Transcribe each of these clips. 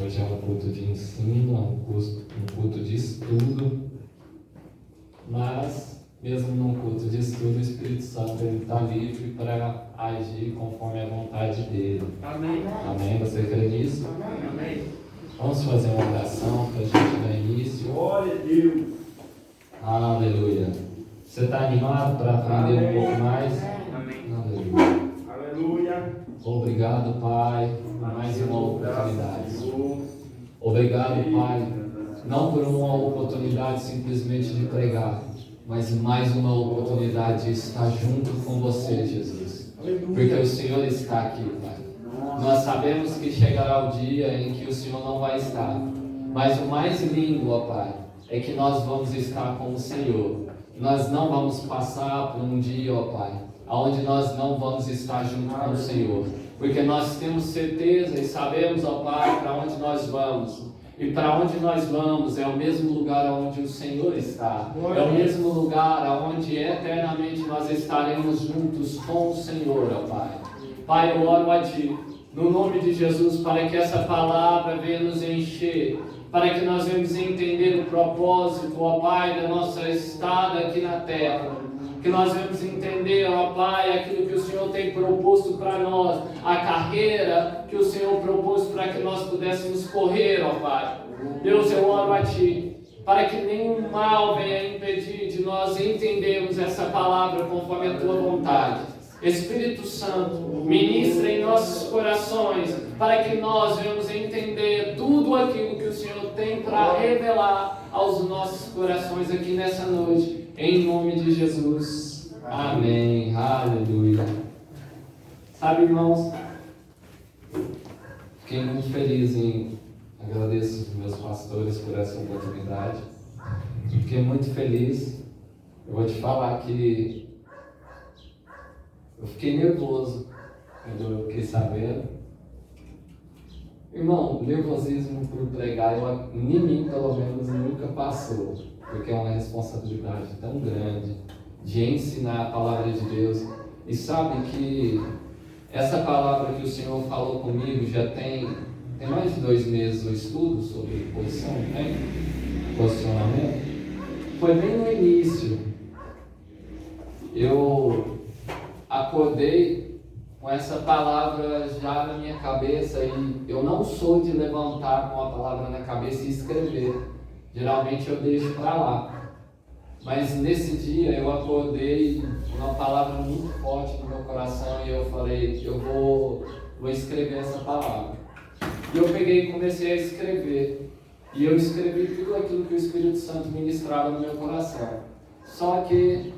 Hoje é um culto de ensino, um culto de estudo, mas mesmo num culto de estudo, o Espírito Santo está livre para agir conforme a vontade dele. Amém. Amém? Você crê nisso? Amém. Vamos fazer uma oração para a gente dar início. Glória a Deus. Aleluia. Você está animado para aprender um pouco mais? Amém. Aleluia. Aleluia. Obrigado, Pai, por mais uma oportunidade. Obrigado, Pai, não por uma oportunidade simplesmente de pregar, mas mais uma oportunidade de estar junto com você, Jesus. Porque o Senhor está aqui, Pai. Nós sabemos que chegará o dia em que o Senhor não vai estar. Mas o mais lindo, ó Pai, é que nós vamos estar com o Senhor. Nós não vamos passar por um dia, ó Pai, onde nós não vamos estar junto com o Senhor. Porque nós temos certeza e sabemos, ó Pai, para onde nós vamos. E para onde nós vamos é o mesmo lugar onde o Senhor está. É o mesmo lugar onde eternamente nós estaremos juntos com o Senhor, ó Pai. Pai, eu oro a Ti, no nome de Jesus, para que essa palavra venha nos encher, para que nós venhamos entender o propósito, ó Pai, da nossa estada aqui na terra. Que nós venhamos entender, ó Pai, aquilo que o Senhor tem proposto para nós, a carreira que o Senhor propôs para que nós pudéssemos correr, ó Pai. Deus, eu oro a Ti, para que nenhum mal venha impedir de nós entendermos essa palavra conforme a Tua vontade. Espírito Santo, ministra em nossos corações, para que nós venhamos entender tudo aquilo que o Senhor tem para revelar aos nossos corações aqui nessa noite. Em nome de Jesus. Amém. Aleluia. Sabe, irmãos, fiquei muito feliz agradeço os meus pastores por essa oportunidade. Fiquei muito feliz. Eu vou te falar que eu fiquei nervoso quando eu fiquei sabendo. Irmão, nervosismo por pregar, em mim pelo menos nunca passou. Porque é uma responsabilidade tão grande de ensinar a palavra de Deus. E sabe que essa palavra que o Senhor falou comigo já tem mais de 2 meses o estudo sobre posicionamento. Foi bem no início. Eu acordei com essa palavra já na minha cabeça e eu não sou de levantar com a palavra na cabeça e escrever. Geralmente eu deixo para lá. Mas nesse dia eu acordei com uma palavra muito forte no meu coração e eu falei, eu vou escrever essa palavra. E eu peguei e comecei a escrever. E eu escrevi tudo aquilo que o Espírito Santo ministrava no meu coração. Só que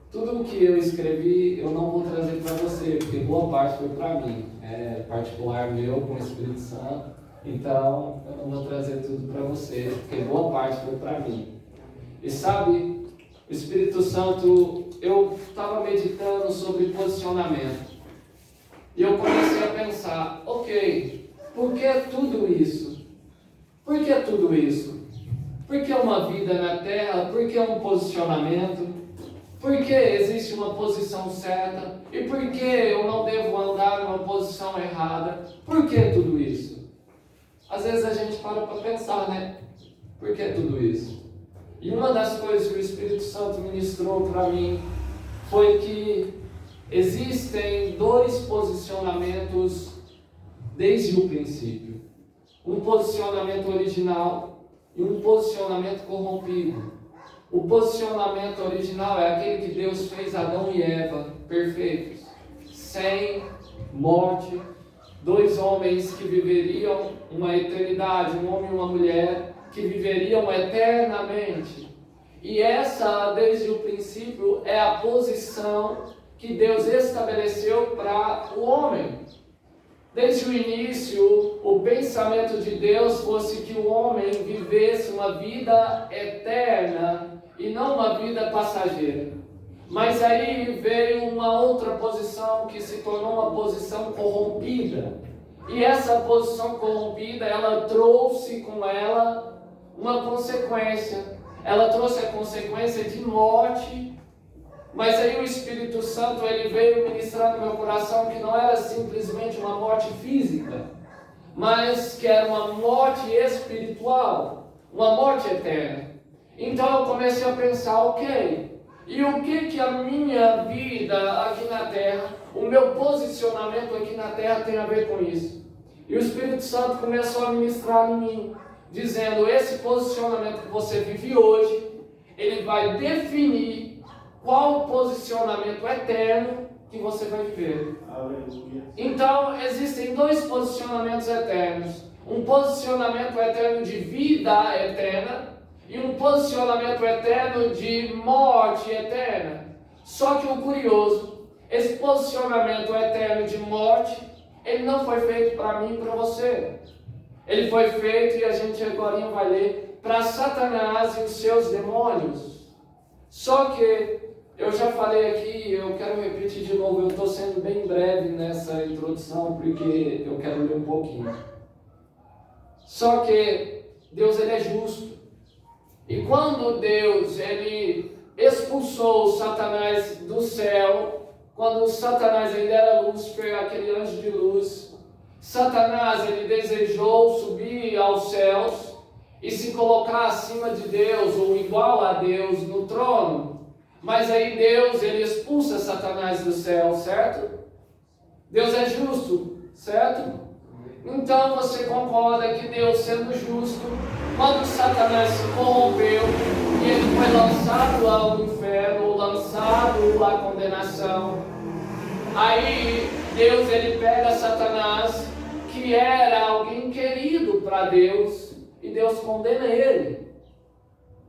tudo o que eu escrevi eu não vou trazer para você, porque boa parte foi para mim. É particular meu com o Espírito Santo. Então, eu não vou trazer tudo para você, porque boa parte foi para mim. E sabe, o Espírito Santo, eu estava meditando sobre posicionamento. E eu comecei a pensar, ok, por que tudo isso? Por que tudo isso? Por que uma vida na terra? Por que um posicionamento? Por que existe uma posição certa? E por que eu não devo andar numa posição errada? Por que tudo isso? Às vezes a gente para pensar, né? Por que tudo isso? E uma das coisas que o Espírito Santo ministrou para mim foi que existem 2 posicionamentos desde o princípio. Um posicionamento original e um posicionamento corrompido. O posicionamento original é aquele que Deus fez Adão e Eva perfeitos, sem morte, 2 homens que viveriam uma eternidade, um homem e uma mulher que viveriam eternamente. E essa, desde o princípio, é a posição que Deus estabeleceu para o homem. Desde o início, o pensamento de Deus fosse que o homem vivesse uma vida eterna e não uma vida passageira. Mas aí veio uma outra posição que se tornou uma posição corrompida. E essa posição corrompida, ela trouxe com ela uma consequência. Ela trouxe a consequência de morte. Mas aí o Espírito Santo, ele veio ministrar no meu coração que não era simplesmente uma morte física, mas que era uma morte espiritual, uma morte eterna. Então eu comecei a pensar, ok, e o que a minha vida aqui na terra, o meu posicionamento aqui na terra tem a ver com isso? E o Espírito Santo começou a ministrar em mim, dizendo, esse posicionamento que você vive hoje, ele vai definir qual o posicionamento eterno que você vai viver. Aleluia. Então, existem dois posicionamentos eternos. Um posicionamento eterno de vida eterna e um posicionamento eterno de morte eterna. Só que o curioso, esse posicionamento eterno de morte, ele não foi feito para mim e para você. Ele foi feito, e a gente agora vai ler, para Satanás e os seus demônios. Só que eu já falei aqui, eu quero repetir de novo, eu estou sendo bem breve nessa introdução, porque eu quero ler um pouquinho. Só que Deus, ele é justo. E quando Deus, ele expulsou Satanás do céu, quando Satanás ainda era Lúcifer, aquele anjo de luz, Satanás, ele desejou subir aos céus e se colocar acima de Deus, ou igual a Deus, no trono. Mas aí Deus, ele expulsa Satanás do céu, certo? Deus é justo, certo? Então você concorda que Deus, sendo justo, quando Satanás se corrompeu e ele foi lançado ao inferno, ou lançado à condenação, aí Deus, ele pega Satanás, que era alguém querido para Deus, e Deus condena ele.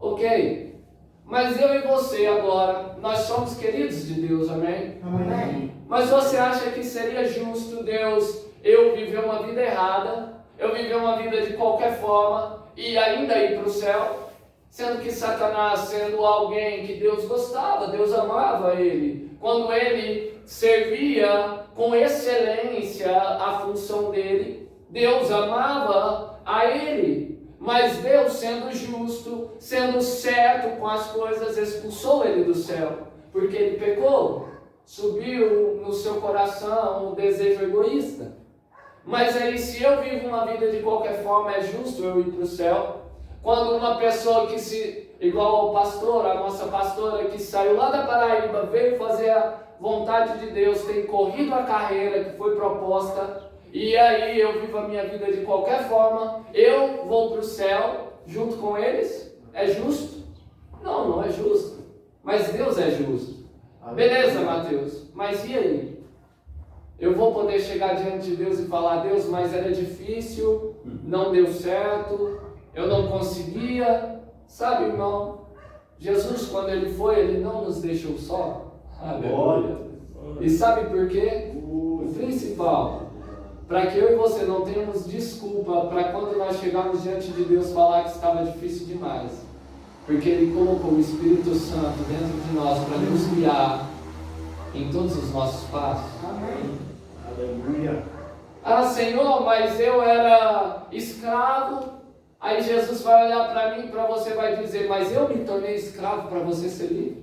Ok? Mas eu e você agora, nós somos queridos de Deus, amém? Amém. Mas você acha que seria justo Deus, eu viver uma vida errada, eu viver uma vida de qualquer forma e ainda ir para o céu? Sendo que Satanás, sendo alguém que Deus gostava, Deus amava ele, quando ele servia com excelência a função dele, Deus amava a ele. Mas Deus, sendo justo, sendo certo com as coisas, expulsou ele do céu, porque ele pecou. Subiu no seu coração um desejo egoísta. Mas aí, se eu vivo uma vida de qualquer forma, é justo eu ir para o céu? Quando uma pessoa que igual ao pastor, a nossa pastora que saiu lá da Paraíba, veio fazer a vontade de Deus, tem corrido a carreira que foi proposta, e aí eu vivo a minha vida de qualquer forma, eu vou para o céu junto com eles? É justo? Não, não é justo. Mas Deus é justo. Beleza, Mateus, mas e aí? Eu vou poder chegar diante de Deus e falar, Deus, mas era difícil, não deu certo, eu não conseguia. Sabe, irmão, Jesus, quando ele foi, ele não nos deixou só. Aleluia. E sabe por quê? O principal, para que eu e você não tenhamos desculpa para quando nós chegarmos diante de Deus falar que estava difícil demais. Porque Ele colocou o Espírito Santo dentro de nós para nos guiar em todos os nossos passos. Amém. Aleluia. Ah, Senhor, mas eu era escravo. Aí Jesus vai olhar para mim e para você vai dizer, mas eu me tornei escravo para você ser livre.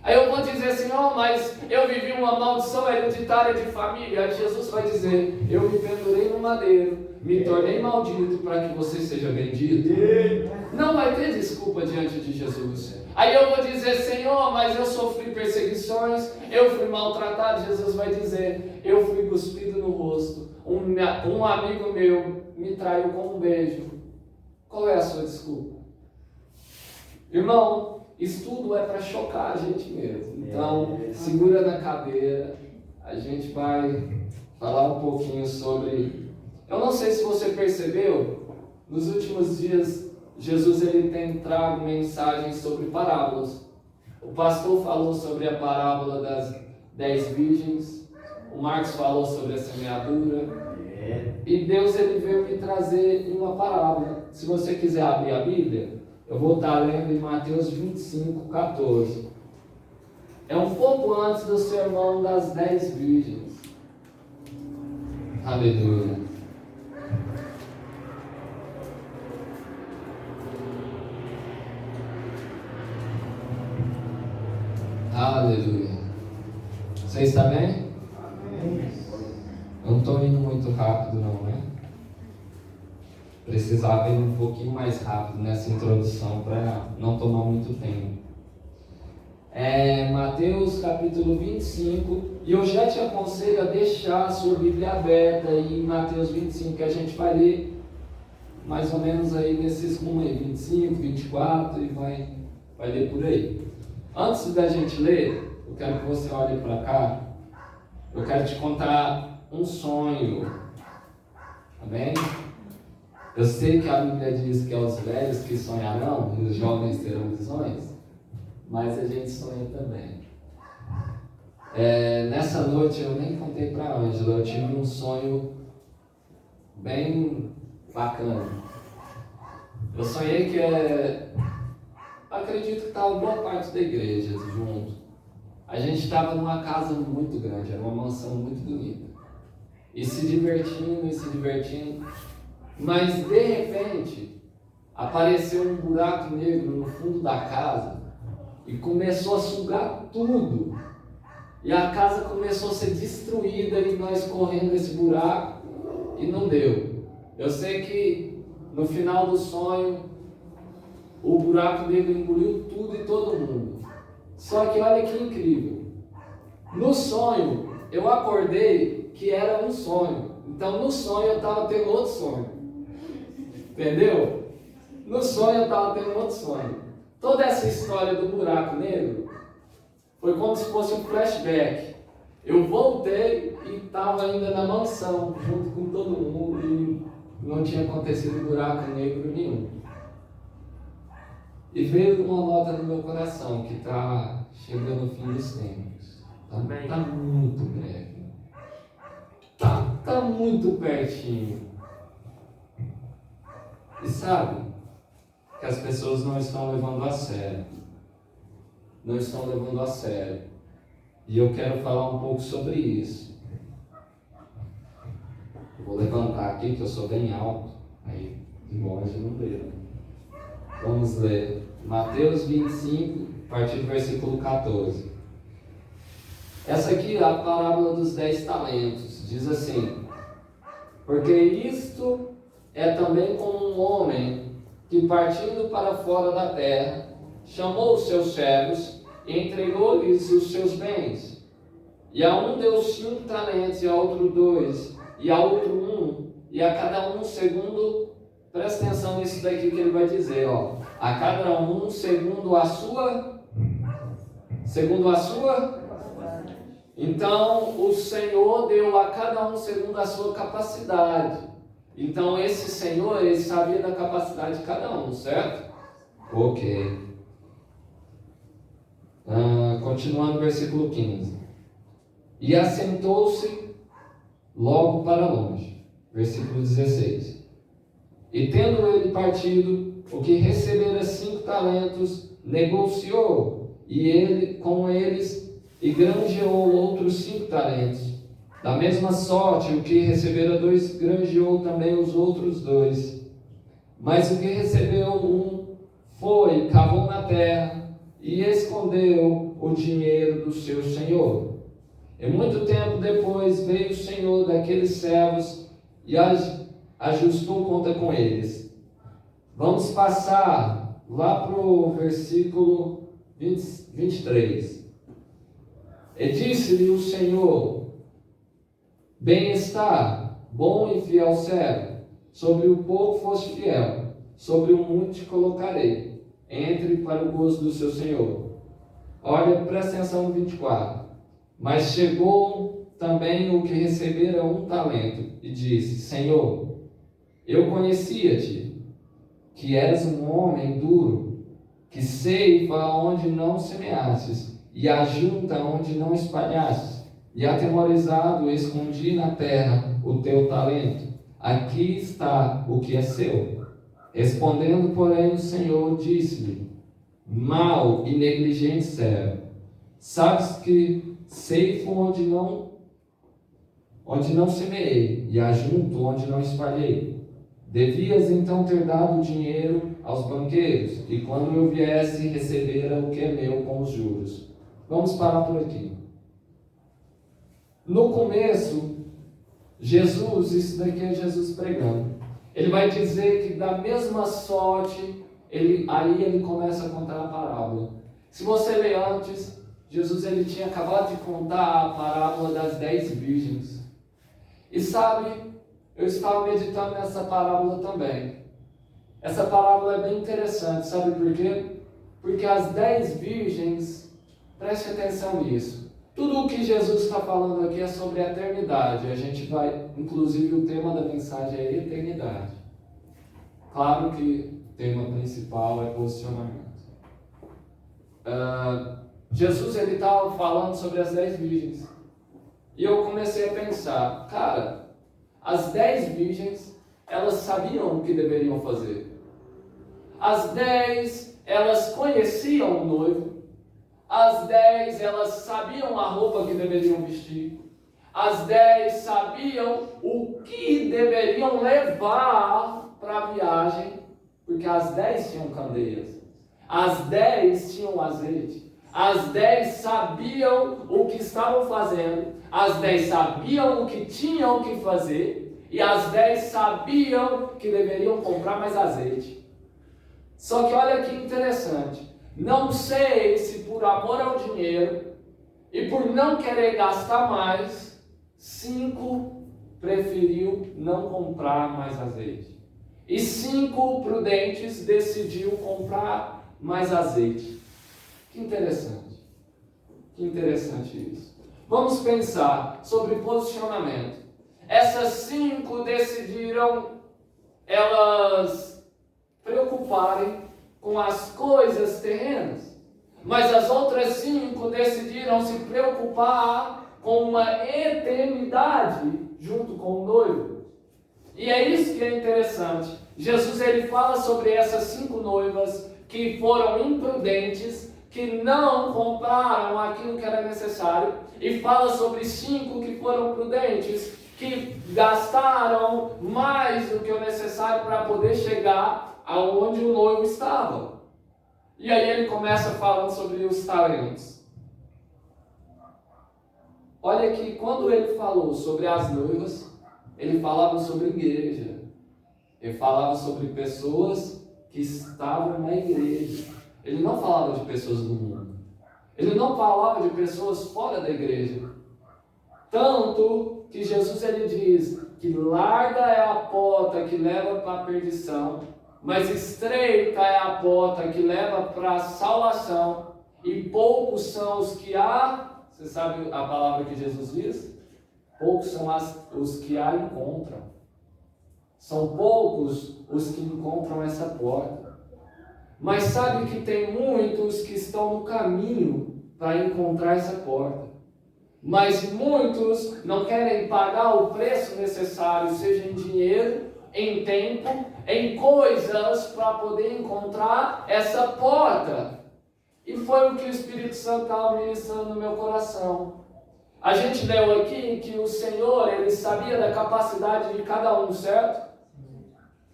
Aí eu vou dizer, Senhor, mas eu vivi uma maldição hereditária de família. Aí Jesus vai dizer, eu me pendurei no madeiro, me tornei maldito para que você seja bendito. Não vai ter desculpa diante de Jesus. Aí eu vou dizer, Senhor, mas eu sofri perseguições, eu fui maltratado. Jesus vai dizer, eu fui cuspido no rosto, um amigo meu me traiu com um beijo. Qual é a sua desculpa? Irmão, isso tudo é para chocar a gente mesmo. Então, segura na cadeira, a gente vai falar um pouquinho sobre... Eu não sei se você percebeu, nos últimos dias, Jesus ele tem trago mensagens sobre parábolas. O pastor falou sobre a parábola das 10 virgens, o Marcos falou sobre a semeadura, e Deus ele veio me trazer uma parábola. Se você quiser abrir a Bíblia, eu vou estar lendo em Mateus 25, 14. É um pouco antes do sermão das 10 virgens. Aleluia. Aleluia. Você está bem? Amém. Eu não estou indo muito rápido não, né? precisava ir um pouquinho mais rápido nessa introdução para não tomar muito tempo. Mateus capítulo 25, e eu já te aconselho a deixar a sua Bíblia aberta em Mateus 25, que a gente vai ler mais ou menos aí nesses rumos aí, 25, 24 e vai ler por aí. Antes da gente ler, eu quero que você olhe para cá, eu quero te contar um sonho, amém? Eu sei que a Bíblia diz que é os velhos que sonharão e os jovens terão visões, mas a gente sonha também. Nessa noite eu nem contei para a Ângela, eu tive um sonho bem bacana. Eu sonhei que acredito que estava boa parte da igreja junto. A gente estava numa casa muito grande, era uma mansão muito bonita. E se divertindo. Mas de repente apareceu um buraco negro no fundo da casa e começou a sugar tudo. E a casa começou a ser destruída e nós correndo esse buraco e não deu. Eu sei que no final do sonho o buraco negro engoliu tudo e todo mundo. Só que olha que incrível. No sonho eu acordei que era um sonho. Então no sonho eu estava tendo outro sonho. Entendeu? No sonho eu estava tendo outro sonho. Toda essa história do buraco negro foi como se fosse um flashback. Eu voltei e estava ainda na mansão, junto com todo mundo, e não tinha acontecido buraco negro nenhum. E veio uma nota no meu coração, que está chegando o fim dos tempos. Está muito breve. Está muito pertinho. E sabe que as pessoas não estão levando a sério. Não estão levando a sério. E eu quero falar um pouco sobre isso. Eu vou levantar aqui, que eu sou bem alto. Aí, de longe não vê. Vamos ler. Mateus 25, a partir do versículo 14. Essa aqui é a parábola dos 10 talentos. Diz assim: porque isto é também como um homem que, partindo para fora da terra, chamou os seus servos e entregou-lhes os seus bens. E a um deu 5 talentos, e a outro 2, e a outro 1, e a cada um segundo. Presta atenção nisso daqui que ele vai dizer, ó. A cada um segundo a sua. Então o Senhor deu a cada um segundo a sua capacidade. Então esse Senhor, ele sabia da capacidade de cada um, certo? Ok. Continuando no versículo 15. E assentou-se logo para longe. Versículo 16. E tendo ele partido, o que recebera 5 talentos, negociou, e ele com eles, e granjeou outros 5 talentos. Da mesma sorte, o que recebera 2, granjeou também os outros 2. Mas o que recebeu 1, foi, cavou na terra, e escondeu o dinheiro do seu senhor. E muito tempo depois veio o senhor daqueles servos e ajustou conta com eles. Vamos passar lá para o versículo 23. E disse-lhe o Senhor: bem está, bom e fiel servo, sobre o pouco foste fiel, sobre o muito te colocarei, entre para o gozo do seu Senhor. Olha, presta atenção no 24. Mas chegou também o que recebera 1 talento, e disse: Senhor, eu conhecia-te, que eras um homem duro, que ceifa onde não semeastes, e ajunta onde não espalhastes, e atemorizado escondi na terra o teu talento. Aqui está o que é seu. Respondendo, porém, o Senhor disse-lhe: mau e negligente servo, sabes que ceifo onde não semeei, e ajunto onde não espalhei. Devias então ter dado o dinheiro aos banqueiros, e quando eu viesse, recebera o que é meu com os juros. Vamos parar por aqui. No começo, Jesus, isso daqui é Jesus pregando. Ele vai dizer que da mesma sorte, aí ele começa a contar a parábola. Se você ler antes, Jesus ele tinha acabado de contar a parábola das 10 virgens. E sabe, eu estava meditando nessa parábola também. Essa parábola é bem interessante, sabe por quê? Porque as 10 virgens, preste atenção nisso. Tudo o que Jesus está falando aqui é sobre a eternidade. A gente vai, inclusive o tema da mensagem é eternidade. Claro que o tema principal é posicionamento. Jesus ele estava falando sobre as 10 virgens. E eu comecei a pensar, cara, as 10 virgens, elas sabiam o que deveriam fazer. As 10, elas conheciam o noivo. As 10, elas sabiam a roupa que deveriam vestir. As 10 sabiam o que deveriam levar para a viagem, porque as 10 tinham candeias. As 10 tinham azeite. As 10 sabiam o que estavam fazendo. As 10 sabiam o que tinham que fazer. E as 10 sabiam que deveriam comprar mais azeite. Só que olha que interessante. Não sei se por amor ao dinheiro e por não querer gastar mais, 5 preferiu não comprar mais azeite. E 5 prudentes decidiu comprar mais azeite. Que interessante. Que interessante isso. Vamos pensar sobre posicionamento. Essas 5 decidiram elas preocuparem com as coisas terrenas. Mas as outras 5 decidiram se preocupar com uma eternidade junto com o noivo. E é isso que é interessante. Jesus ele fala sobre essas 5 noivas que foram imprudentes, que não compraram aquilo que era necessário, e fala sobre 5 que foram prudentes, que gastaram mais do que o necessário para poder chegar aonde o noivo estava. E aí ele começa falando sobre os talentos. Olha que quando ele falou sobre as noivas, ele falava sobre igreja. Ele falava sobre pessoas que estavam na igreja. Ele não falava de pessoas do mundo. Ele não falava de pessoas fora da igreja. Tanto que Jesus ele diz que larga é a porta que leva para a perdição, mas estreita é a porta que leva para a salvação, e poucos são os que há. Você sabe a palavra que Jesus diz? Poucos são os que a encontram. São poucos os que encontram essa porta. Mas sabe que tem muitos que estão no caminho para encontrar essa porta. Mas muitos não querem pagar o preço necessário, seja em dinheiro, em tempo, em coisas, para poder encontrar essa porta. E foi o que o Espírito Santo estava ministrando no meu coração. A gente leu aqui que o Senhor, ele sabia da capacidade de cada um, certo?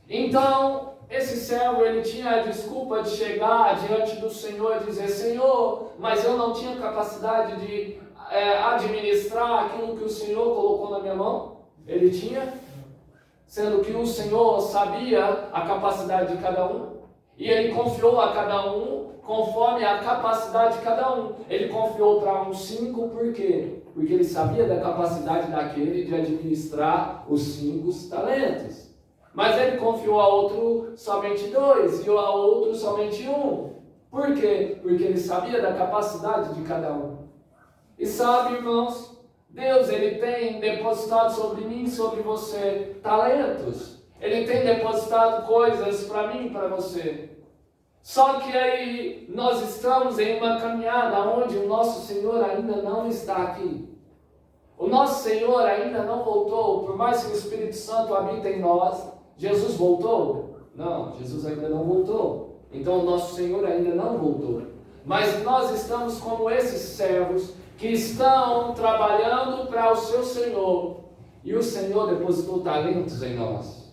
Então, esse servo, ele tinha a desculpa de chegar diante do Senhor e dizer: Senhor, mas eu não tinha capacidade de administrar aquilo que o Senhor colocou na minha mão. Ele tinha, sendo que o Senhor sabia a capacidade de cada um, e ele confiou a cada um conforme a capacidade de cada um. Ele confiou para uns 5, por quê? Porque ele sabia da capacidade daquele de administrar os 5 talentos. Mas ele confiou a outro somente 2 e a outro somente 1. Por quê? Porque ele sabia da capacidade de cada um. E sabe, irmãos, Deus ele tem depositado sobre mim e sobre você talentos. Ele tem depositado coisas para mim e para você. Só que aí nós estamos em uma caminhada onde o nosso Senhor ainda não está aqui. O nosso Senhor ainda não voltou, por mais que o Espírito Santo habite em nós. Jesus voltou? Não, Jesus ainda não voltou. Então o nosso Senhor ainda não voltou. Mas nós estamos como esses servos que estão trabalhando para o seu Senhor. E o Senhor depositou talentos em nós.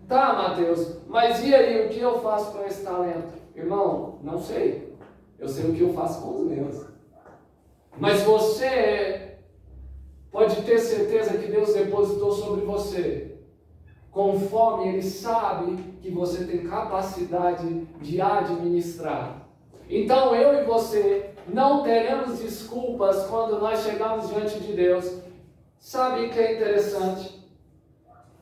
Tá, Mateus, mas e aí, o que eu faço com esse talento? Irmão, não sei. Eu sei o que eu faço com os meus. Mas você pode ter certeza que Deus depositou sobre você conforme Ele sabe que você tem capacidade de administrar. Então eu e você não teremos desculpas quando nós chegarmos diante de Deus. Sabe o que é interessante?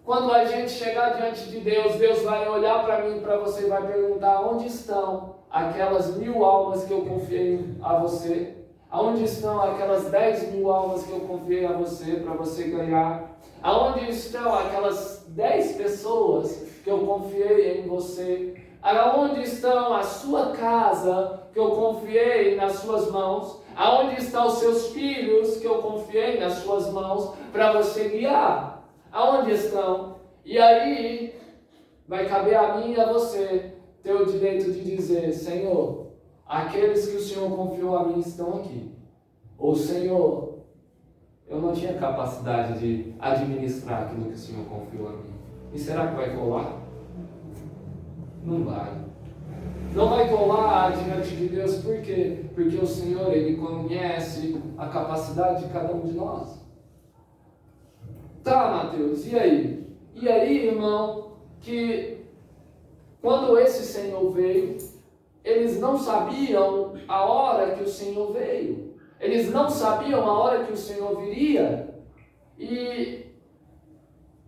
Quando a gente chegar diante de Deus, Deus vai olhar para mim e para você e vai perguntar: onde estão aquelas 1000 almas que eu confiei a você? Aonde estão aquelas 10.000 almas que eu confiei a você para você ganhar? Aonde estão aquelas 10 pessoas que eu confiei em você? Aonde estão a sua casa que eu confiei nas suas mãos? Aonde estão os seus filhos que eu confiei nas suas mãos para você guiar? Aonde estão? E aí vai caber a mim e a você ter o direito de dizer: Senhor, aqueles que o Senhor confiou a mim estão aqui. Ou Senhor, eu não tinha capacidade de administrar aquilo que o Senhor confiou a mim. E será que vai colar? Não vai. Não vai colar diante de Deus, por quê? Porque o Senhor, Ele conhece a capacidade de cada um de nós. Tá, Mateus, e aí? E aí, irmão, que quando esse Senhor veio, eles não sabiam a hora que o Senhor veio. Eles não sabiam a hora que o Senhor viria. E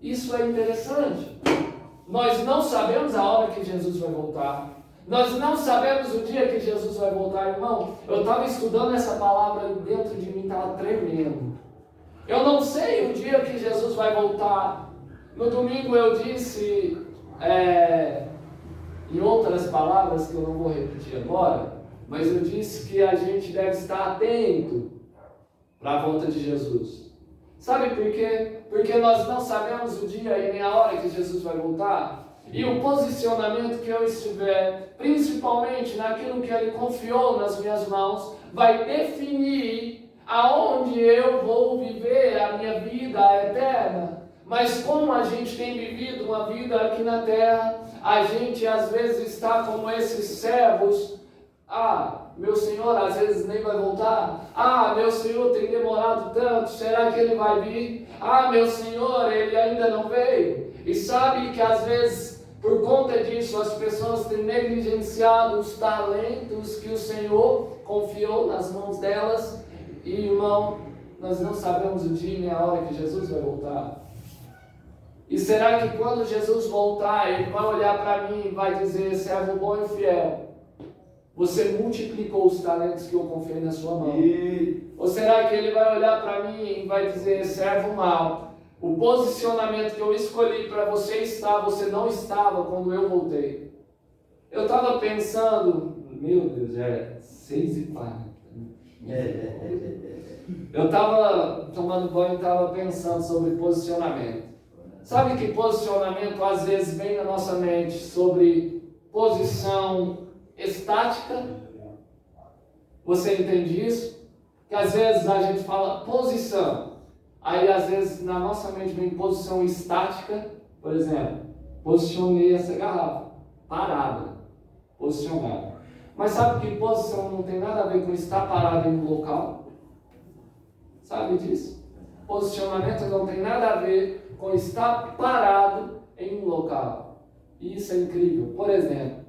isso é interessante. Nós não sabemos a hora que Jesus vai voltar. Nós não sabemos o dia que Jesus vai voltar, irmão. Eu estava estudando essa palavra dentro de mim, estava tremendo. Eu não sei o dia que Jesus vai voltar. No domingo eu disse, em outras palavras que eu não vou repetir agora, mas eu disse que a gente deve estar atento para a volta de Jesus. Sabe por quê? Porque nós não sabemos o dia e nem a hora que Jesus vai voltar. E o posicionamento que eu estiver, principalmente naquilo que Ele confiou nas minhas mãos, vai definir aonde eu vou viver a minha vida eterna. Mas como a gente tem vivido uma vida aqui na terra, a gente às vezes está como esses servos. Meu Senhor às vezes nem vai voltar. Meu Senhor tem demorado tanto, será que Ele vai vir? Meu Senhor, Ele ainda não veio. E sabe que às vezes, por conta disso, as pessoas têm negligenciado os talentos que o Senhor confiou nas mãos delas. E irmão, nós não sabemos o dia nem a hora que Jesus vai voltar. E será que quando Jesus voltar, Ele vai olhar para mim e vai dizer: servo bom e fiel, você multiplicou os talentos que eu confiei na sua mão? Ou será que Ele vai olhar para mim e vai dizer: servo mau, o posicionamento que eu escolhi para você estar, você não estava quando eu voltei? Eu estava pensando, meu Deus, já é 6h40. Eu estava tomando banho e estava pensando sobre posicionamento. Sabe que posicionamento às vezes vem na nossa mente sobre posição estática? Você entende isso? Que às vezes a gente fala posição, aí às vezes na nossa mente vem posição estática. Por exemplo, posicionei essa garrafa, parada, posicionada. Mas sabe que posição não tem nada a ver com estar parado em um local? Sabe disso? Posicionamento não tem nada a ver com estar parado em um local. E isso é incrível. Por exemplo,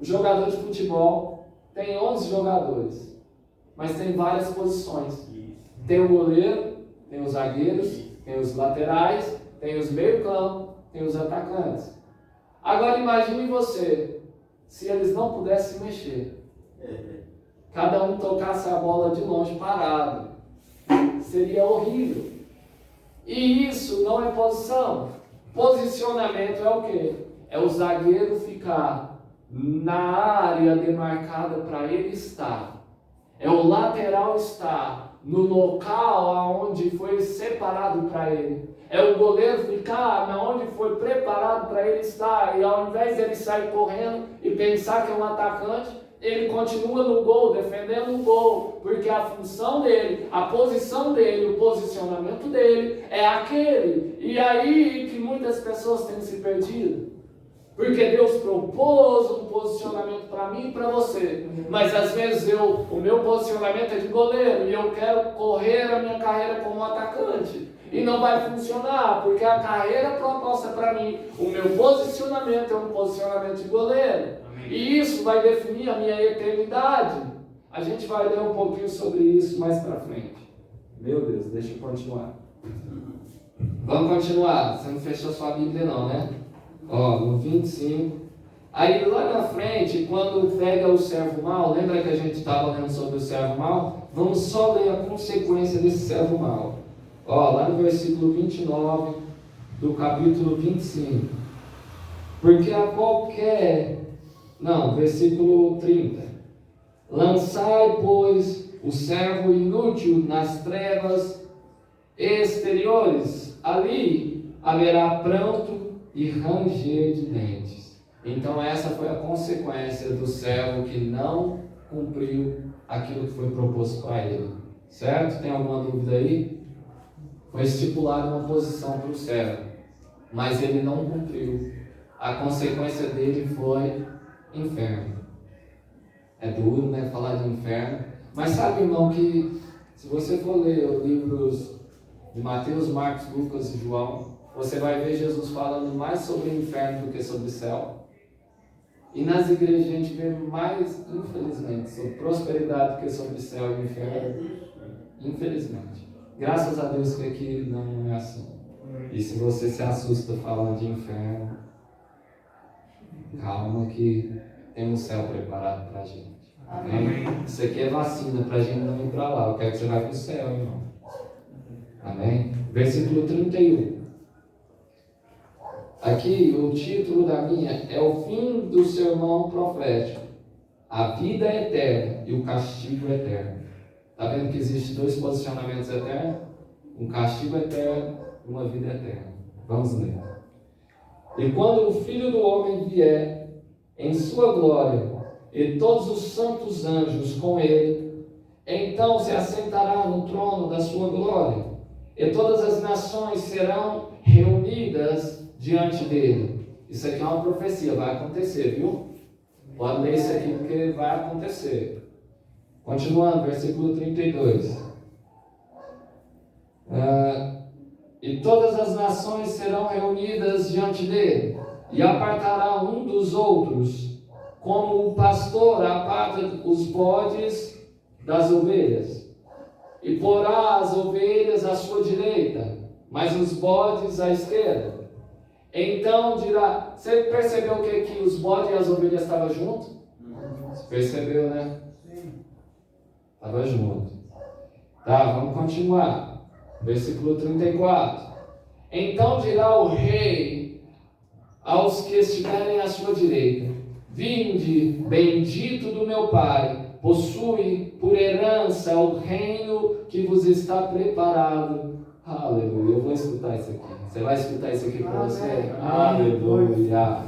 o jogador de futebol tem 11 jogadores, mas tem várias posições. Tem o goleiro, tem os zagueiros, tem os laterais, tem os meio-campo, tem os atacantes. Agora imagine você, se eles não pudessem mexer, cada um tocasse a bola de longe parado, seria horrível. E isso não é posição. Posicionamento é o quê? É o zagueiro ficar na área demarcada para ele estar. É o lateral estar no local onde foi separado para ele. É o goleiro ficar onde foi preparado para ele estar. E ao invés de ele sair correndo e pensar que é um atacante, ele continua no gol, defendendo o gol, porque a função dele, a posição dele, o posicionamento dele é aquele. E aí que muitas pessoas têm se perdido, porque Deus propôs um posicionamento para mim e para você, mas às vezes o meu posicionamento é de goleiro e eu quero correr a minha carreira como atacante. E não vai funcionar, porque a carreira proposta para mim, o meu posicionamento é um posicionamento de goleiro. Amém. E isso vai definir a minha eternidade. A gente vai ler um pouquinho sobre isso mais para frente. Meu Deus, deixa eu continuar. Vamos continuar. Você não fechou sua Bíblia não, né? Ó, no 25. Aí lá na frente, quando pega o servo mau, lembra que a gente estava lendo sobre o servo mau? Vamos só ler a consequência desse servo mau. Ó, lá no versículo 29 do capítulo 25. Porque a qualquer... Não, versículo 30. Lançai, pois, o servo inútil nas trevas exteriores. Ali haverá pranto e ranger de dentes. Então essa foi a consequência do servo que não cumpriu aquilo que foi proposto para ele. Certo? Tem alguma dúvida aí? Foi estipulada uma posição para o servo, mas ele não cumpriu. A consequência dele foi inferno. É duro, né, falar de inferno. Mas sabe, irmão, que se você for ler os livros de Mateus, Marcos, Lucas e João, você vai ver Jesus falando mais sobre o inferno do que sobre o céu. E nas igrejas a gente vê mais, infelizmente, sobre prosperidade do que sobre céu e inferno. Infelizmente. Graças a Deus que aqui não é assim. E se você se assusta falando de inferno, calma que tem um céu preparado para a gente. Amém? Isso aqui é vacina para a gente não ir para lá. Eu quero que você vá para o céu, irmão. Amém? Versículo 31. Aqui o título da minha é o fim do sermão profético. A vida eterna e o castigo eterno. Está vendo que existem dois posicionamentos eternos? Um castigo eterno e uma vida eterna. Vamos ler. E quando o Filho do Homem vier em sua glória, e todos os santos anjos com ele, então se assentará no trono da sua glória, e todas as nações serão reunidas diante dele. Isso aqui é uma profecia, vai acontecer, viu? Pode ler isso aqui porque vai acontecer. Continuando, versículo 32. E todas as nações serão reunidas diante dele, e apartará um dos outros, como o pastor aparta os bodes das ovelhas, e porá as ovelhas à sua direita, mas os bodes à esquerda. Então dirá, você percebeu que os bodes e as ovelhas estavam juntos? Você percebeu, né? Estava junto. Tá, vamos continuar. Versículo 34. Então dirá o rei aos que estiverem à sua direita: vinde, bendito do meu Pai, possui por herança o reino que vos está preparado. Aleluia. Eu vou escutar isso aqui. Você vai escutar isso aqui para você? Aleluia.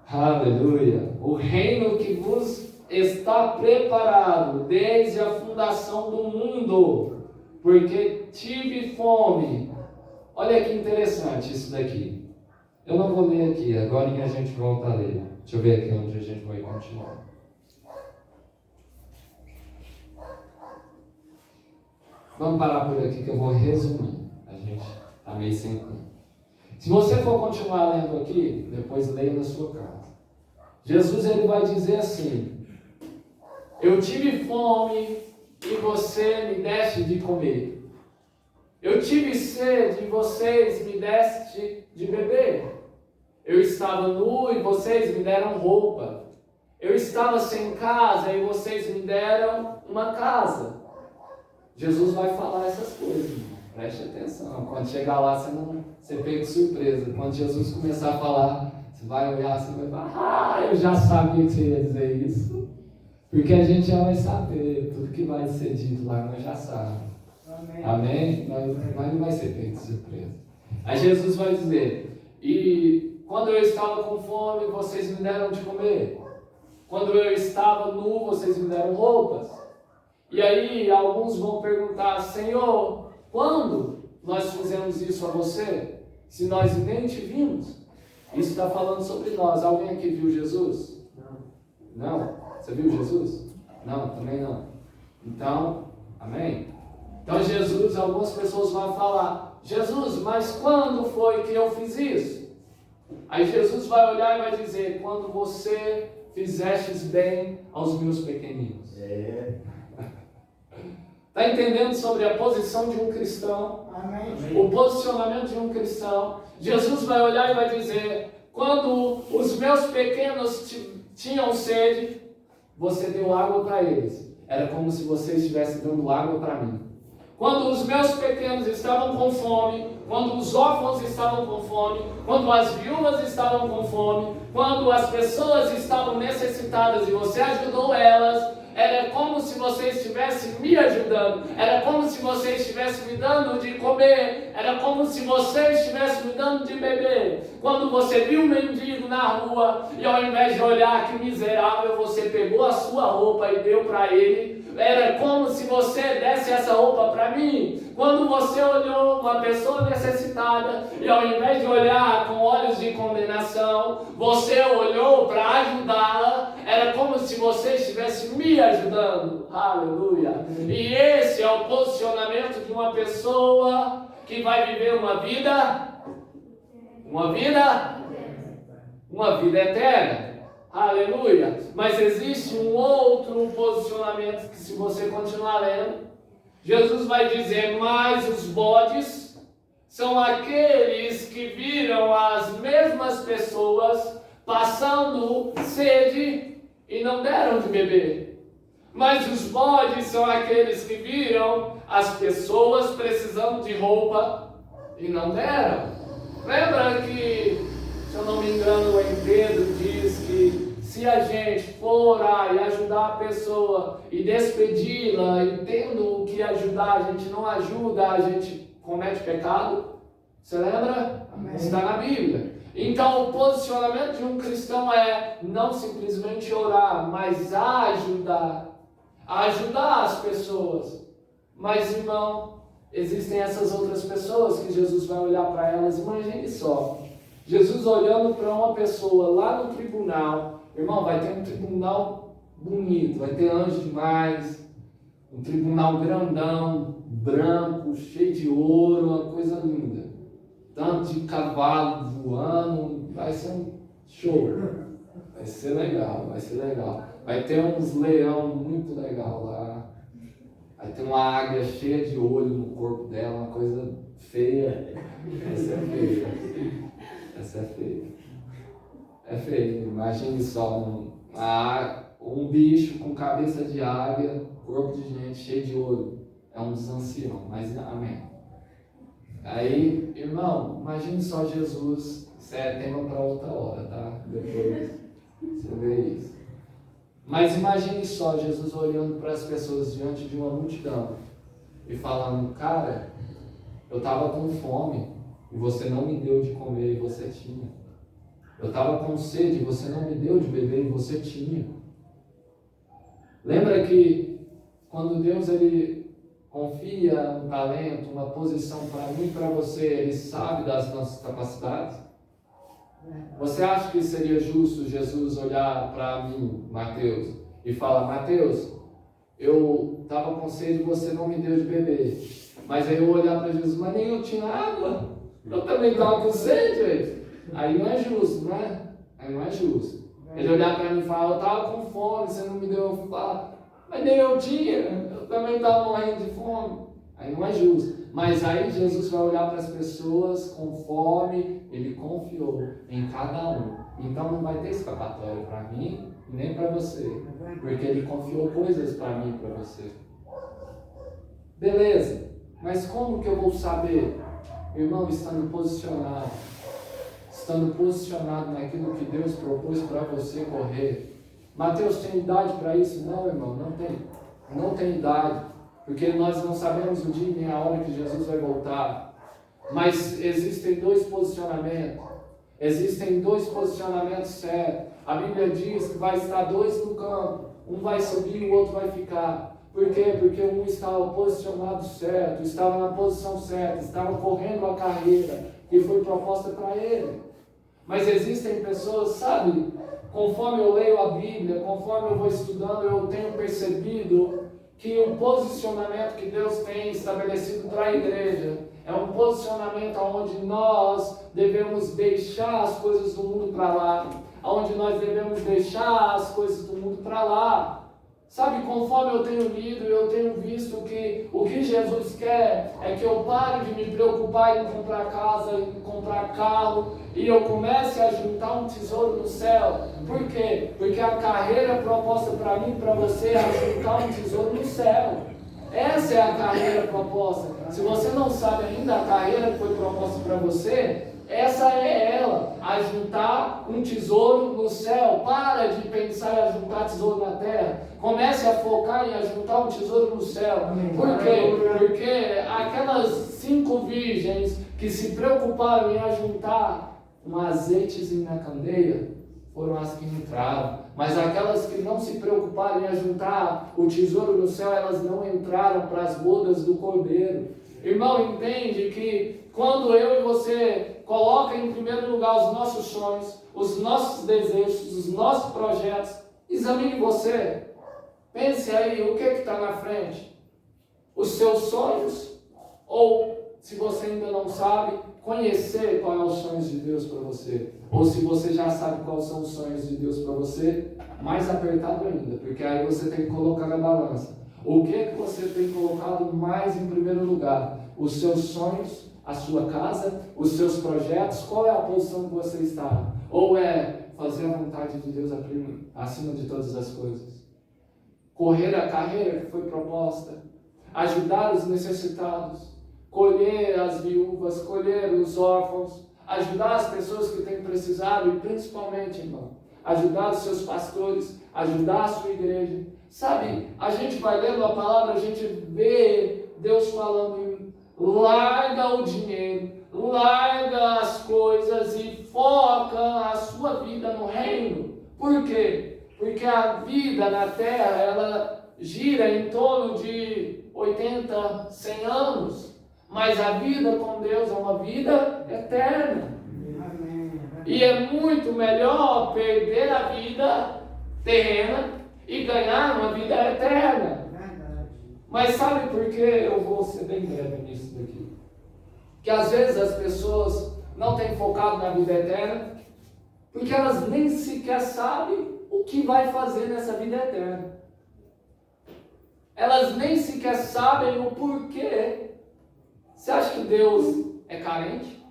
Aleluia. O reino que vos está preparado desde a fundação do mundo, porque tive fome. Olha que interessante isso daqui. Eu não vou ler aqui, agora a gente volta a ler. Deixa eu ver aqui onde a gente vai continuar. Vamos parar por aqui que eu vou resumir. A gente está meio sem tempo. Se você for continuar lendo aqui, depois leia na sua casa. Jesus ele vai dizer assim: eu tive fome e você me deste de comer. Eu tive sede e vocês me deste de beber. Eu estava nu e vocês me deram roupa. Eu estava sem casa e vocês me deram uma casa. Jesus vai falar essas coisas, irmão. Preste atenção. Quando chegar lá, você pega de surpresa. Quando Jesus começar a falar, você vai olhar assim e vai falar: eu já sabia que você ia dizer isso. Porque a gente já vai saber. Tudo que vai ser dito lá, nós já sabemos. Amém? Mas não vai ser pego de surpresa. Aí Jesus vai dizer: e quando eu estava com fome, vocês me deram de comer. Quando eu estava nu, vocês me deram roupas. E aí alguns vão perguntar: Senhor, quando nós fizemos isso a você? Se nós nem te vimos. Isso está falando sobre nós. Alguém aqui viu Jesus? Não? Você viu Jesus? Não, também não. Então, amém? Então Jesus, algumas pessoas vão falar, Jesus, mas quando foi que eu fiz isso? Aí Jesus vai olhar e vai dizer, quando você fizestes bem aos meus pequeninos. Está entendendo sobre a posição de um cristão? Amém. O posicionamento de um cristão. Jesus vai olhar e vai dizer, quando os meus pequenos tinham sede, você deu água para eles. Era como se você estivesse dando água para mim. Quando os meus pequenos estavam com fome, quando os órfãos estavam com fome, quando as viúvas estavam com fome, quando as pessoas estavam necessitadas e você ajudou elas, era como se você estivesse me ajudando, era como se você estivesse me dando de comer, era como se você estivesse me dando de beber. Quando você viu um mendigo na rua e ao invés de olhar que miserável, você pegou a sua roupa e deu para ele, era como se você desse essa roupa para mim. Quando você olhou uma pessoa necessitada e ao invés de olhar com olhos de condenação, você olhou para ajudá-la, era como se você estivesse me ajudando. Aleluia! E esse é o posicionamento de uma pessoa que vai viver uma vida eterna. Aleluia! Mas existe um outro posicionamento que, se você continuar lendo, Jesus vai dizer, mas os bodes são aqueles que viram as mesmas pessoas passando sede e não deram de beber. Mas os bodes são aqueles que viram as pessoas precisando de roupa e não deram. Lembra que, se eu não me engano, em Pedro diz que se a gente for orar e ajudar a pessoa e despedi-la e tendo o que ajudar, a gente não ajuda, a gente comete pecado? Você lembra? Amém. Está na Bíblia. Então o posicionamento de um cristão é não simplesmente orar, mas ajudar as pessoas. Mas, irmão, existem essas outras pessoas que Jesus vai olhar para elas. Imagine só, Jesus olhando para uma pessoa lá no tribunal. Irmão, vai ter um tribunal bonito, vai ter anjo demais, um tribunal grandão, branco, cheio de ouro, uma coisa linda. Tanto de cavalo voando, vai ser um show. Vai ser legal, vai ser legal. Vai ter uns leão muito legal lá. Vai ter uma águia cheia de olho no corpo dela, uma coisa feia. Essa é feia. Essa é feia. É feio, imagine só um bicho com cabeça de águia, corpo de gente, cheio de olho. É um dos anciãos, mas amém. Aí, irmão, imagine só Jesus, isso é tema para outra hora, tá? Depois você vê isso. Mas imagine só Jesus olhando para as pessoas diante de uma multidão e falando, cara, eu estava com fome e você não me deu de comer e você tinha. Eu estava com sede e você não me deu de beber e você tinha. Lembra que quando Deus ele confia um talento, uma posição para mim e para você, Ele sabe das nossas capacidades? Você acha que seria justo Jesus olhar para mim, Mateus, e falar, Mateus, eu estava com sede e você não me deu de beber. Mas aí eu olhar para Jesus, mas nem eu tinha água. Eu também estava com sede, velho. Aí não é justo, não é? Aí não é justo. Ele olhar para mim e falar, eu estava com fome, você não me deu, eu falar, mas nem eu tinha, eu também estava morrendo de fome. Aí não é justo. Mas aí Jesus vai olhar para as pessoas conforme Ele confiou em cada um. Então não vai ter escapatório para mim e nem para você. Porque Ele confiou coisas para mim e para você. Beleza. Mas como que eu vou saber? Irmão, estando posicionado naquilo que Deus propôs para você correr. Mateus tem idade para isso? Não, irmão, não tem. Não tem idade. Porque nós não sabemos o dia nem a hora que Jesus vai voltar. Mas existem dois posicionamentos. Existem dois posicionamentos certos. A Bíblia diz que vai estar dois no campo. Um vai subir e o outro vai ficar. Por quê? Porque um estava posicionado certo, estava na posição certa, estava correndo a carreira que foi proposta para ele. Mas existem pessoas, sabe, conforme eu leio a Bíblia, conforme eu vou estudando, eu tenho percebido que o posicionamento que Deus tem estabelecido para a igreja é um posicionamento onde nós devemos deixar as coisas do mundo para lá, onde nós devemos deixar as coisas do mundo para lá. Sabe, conforme eu tenho lido, eu tenho visto que o que Jesus quer é que eu pare de me preocupar em comprar casa, em comprar carro, e eu comece a juntar um tesouro no céu. Por quê? Porque a carreira proposta para mim e para você é juntar um tesouro no céu. Essa é a carreira proposta. Se você não sabe ainda a carreira que foi proposta para você, essa é ela, ajuntar um tesouro no céu. Para de pensar em ajuntar tesouro na terra. Comece a focar em ajuntar um tesouro no céu. Por quê? Porque aquelas 5 virgens que se preocuparam em ajuntar um azeitezinho na candeia, foram as que entraram. Mas aquelas que não se preocuparam em ajuntar o tesouro no céu, elas não entraram para as bodas do Cordeiro. Irmão, entende que quando eu e você coloca em primeiro lugar os nossos sonhos, os nossos desejos, os nossos projetos, examine você. Pense aí, o que está na frente? Os seus sonhos? Ou, se você ainda não sabe, conhecer quais são os sonhos de Deus para você? Ou se você já sabe quais são os sonhos de Deus para você, mais apertado ainda, porque aí você tem que colocar na balança. O que você tem colocado mais em primeiro lugar? Os seus sonhos, a sua casa, os seus projetos, qual é a posição que você está? Ou é fazer a vontade de Deus acima de todas as coisas? Correr a carreira que foi proposta, ajudar os necessitados, colher as viúvas, colher os órfãos, ajudar as pessoas que têm precisado e principalmente, irmão, ajudar os seus pastores, ajudar a sua igreja. Sabe, a gente vai lendo a palavra, a gente vê Deus falando, larga o dinheiro, larga as coisas e foca a sua vida no reino. Por quê? Porque a vida na terra, ela gira em torno de 80, 100 anos. Mas a vida com Deus é uma vida eterna. E é muito melhor perder a vida terrena e ganhar uma vida eterna. Mas sabe por que eu vou ser bem breve nisso daqui? Que às vezes as pessoas não têm focado na vida eterna, porque elas nem sequer sabem o que vai fazer nessa vida eterna. Elas nem sequer sabem o porquê. Você acha que Deus é carente?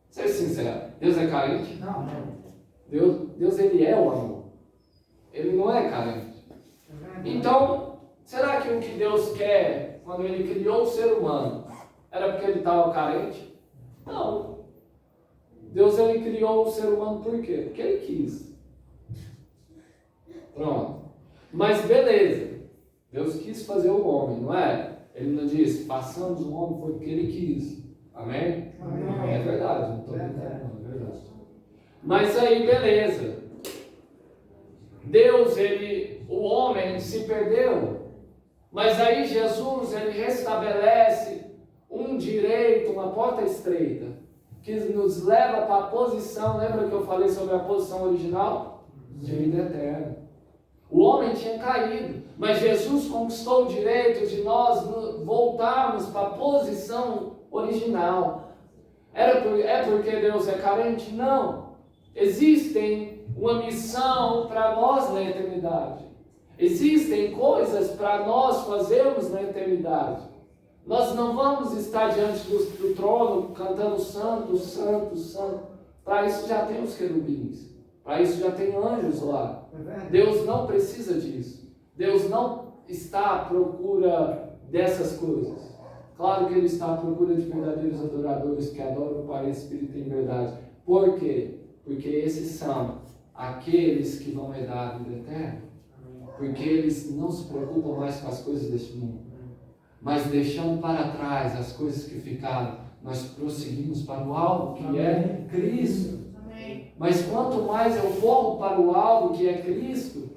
Seja sincero, Deus é carente? Não. Deus ele é o amor. Ele não é carente. Então, será que o que Deus quer, quando ele criou o ser humano, era porque ele estava carente? Não. Deus ele criou o ser humano por quê? Porque ele quis. Pronto. Mas beleza. Deus quis fazer o homem, não é? Ele não disse, façamos o homem foi porque ele quis. Amém? Amém. É verdade, não estou brincando, não, é verdade. Mas aí, beleza. Deus, o homem se perdeu. Mas aí Jesus, ele restabelece um direito, uma porta estreita, que nos leva para a posição, lembra que eu falei sobre a posição original? De vida eterna. O homem tinha caído, mas Jesus conquistou o direito de nós voltarmos para a posição original. É porque Deus é carente? Não. Existem uma missão para nós na eternidade. Existem coisas para nós fazermos na eternidade. Nós não vamos estar diante do trono cantando santo, santo, santo. Para isso já tem os querubins. Para isso já tem anjos lá. Deus não precisa disso. Deus não está à procura dessas coisas. Claro que Ele está à procura de verdadeiros adoradores que adoram o Pai, Espírito e em verdade. Por quê? Porque esses são aqueles que vão herdar a vida eterna. Porque eles não se preocupam mais com as coisas deste mundo. Mas deixando para trás as coisas que ficaram, nós prosseguimos para o alvo que é Cristo. Mas quanto mais eu corro para o alvo que é Cristo,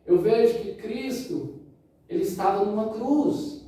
eu vejo que Cristo, Ele estava numa cruz.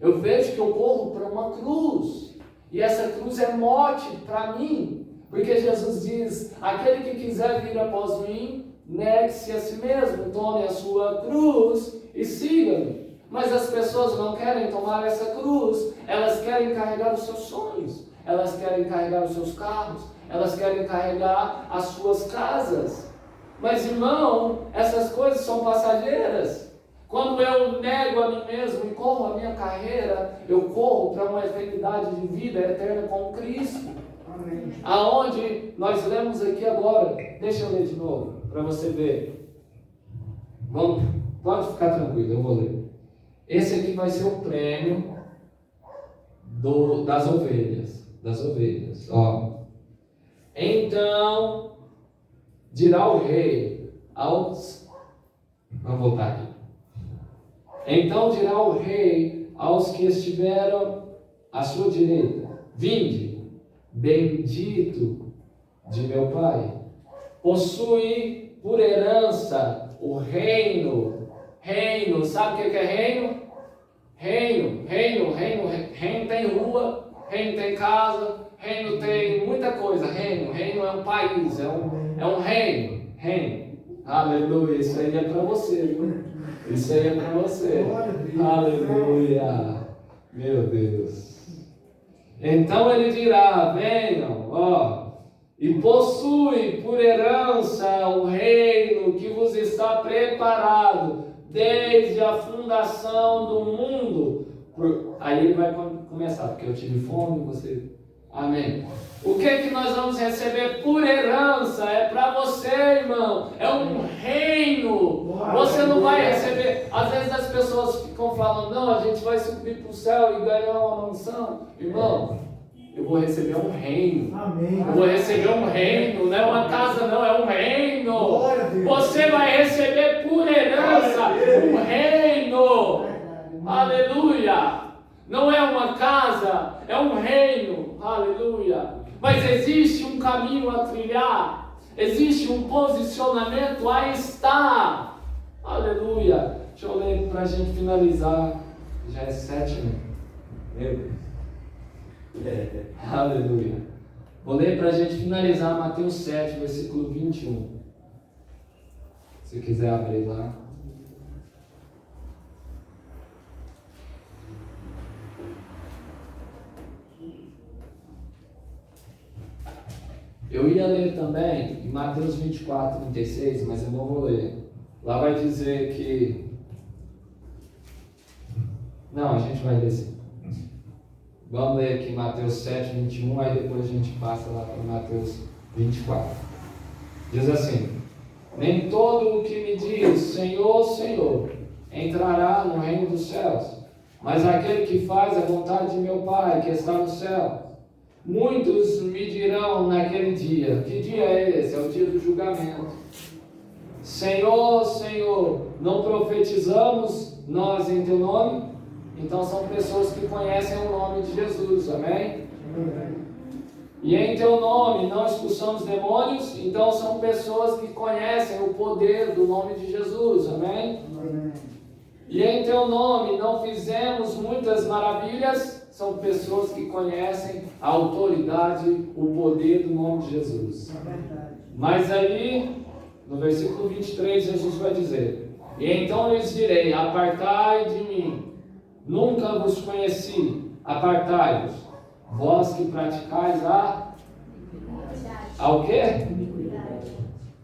Eu vejo que eu corro para uma cruz. E essa cruz é morte para mim. Porque Jesus diz: aquele que quiser vir após mim, negue-se a si mesmo, tome a sua cruz e siga-me. Mas as pessoas não querem tomar essa cruz, elas querem carregar os seus sonhos, elas querem carregar os seus carros, elas querem carregar as suas casas. Mas, irmão, essas coisas são passageiras. Quando eu nego a mim mesmo e corro a minha carreira, eu corro para uma eternidade de vida eterna com Cristo. Amém. Aonde nós lemos aqui agora, deixa eu ler de novo, para você ver. Vamos, pode ficar tranquilo, eu vou ler. Esse aqui vai ser o prêmio das ovelhas. Ó. Então dirá o rei aos... Vamos voltar aqui. Então dirá o rei aos que estiveram à sua direita: vinde, bendito de meu Pai, possui por herança o reino. Reino, sabe o que é reino? Reino tem rua, reino tem casa, reino tem muita coisa. Reino é um país, é um reino. Aleluia, isso aí é para você, viu? Isso aí é para você. Aleluia, meu Deus. Então ele dirá: venham, ó, e possui por herança o reino que vos está preparado desde a fundação do mundo. Aí ele vai começar, porque eu tive fome, você... Amém. O que nós vamos receber por herança? É para você, irmão. É um reino. Você não vai receber. Às vezes as pessoas ficam falando: não, a gente vai subir para o céu e ganhar uma mansão. Irmão, eu vou receber um reino. Amém. Eu vou receber um reino. Não é uma casa, não, é um reino. Você vai receber por herança um reino. Aleluia. Não é uma casa, é um reino. Aleluia. Mas existe um caminho a trilhar. Existe um posicionamento a estar. Aleluia. Deixa eu ler para a gente finalizar. Já é 7, né? Meu Deus. Aleluia. Vou ler para a gente finalizar Mateus 7, versículo 21. Se quiser abrir lá. Eu ia ler também em Mateus 24, 36, mas eu não vou ler. Lá vai dizer que... Não, a gente vai ler sim. Vamos ler aqui Mateus 7, 21, aí depois a gente passa lá para Mateus 24. Diz assim: nem todo o que me diz Senhor, Senhor entrará no reino dos céus, mas aquele que faz a vontade de meu Pai que está no céu. Muitos me dirão naquele dia... Que dia é esse? É o dia do julgamento. Senhor, Senhor, não profetizamos nós em teu nome? Então são pessoas que conhecem o nome de Jesus, amém? E em teu nome não expulsamos demônios? Então são pessoas que conhecem o poder do nome de Jesus, amém? E em teu nome não fizemos muitas maravilhas? São pessoas que conhecem a autoridade, o poder do nome de Jesus. Mas aí, no versículo 23, Jesus vai dizer: e então lhes direi: apartai de mim, nunca vos conheci, apartai-vos, vós que praticais o quê? Iniquidade.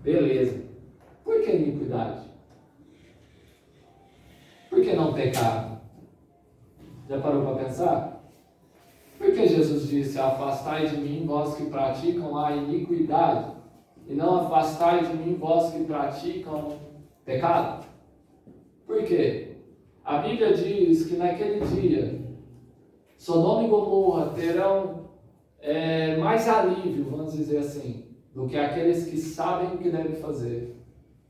Beleza. Por que iniquidade? Por que não pecado? Já parou para pensar? Por que Jesus disse: afastai de mim vós que praticam a iniquidade, e não afastai de mim vós que praticam pecado? Por quê? A Bíblia diz que naquele dia Sodoma e Gomorra terão mais alívio, vamos dizer assim, do que aqueles que sabem o que devem fazer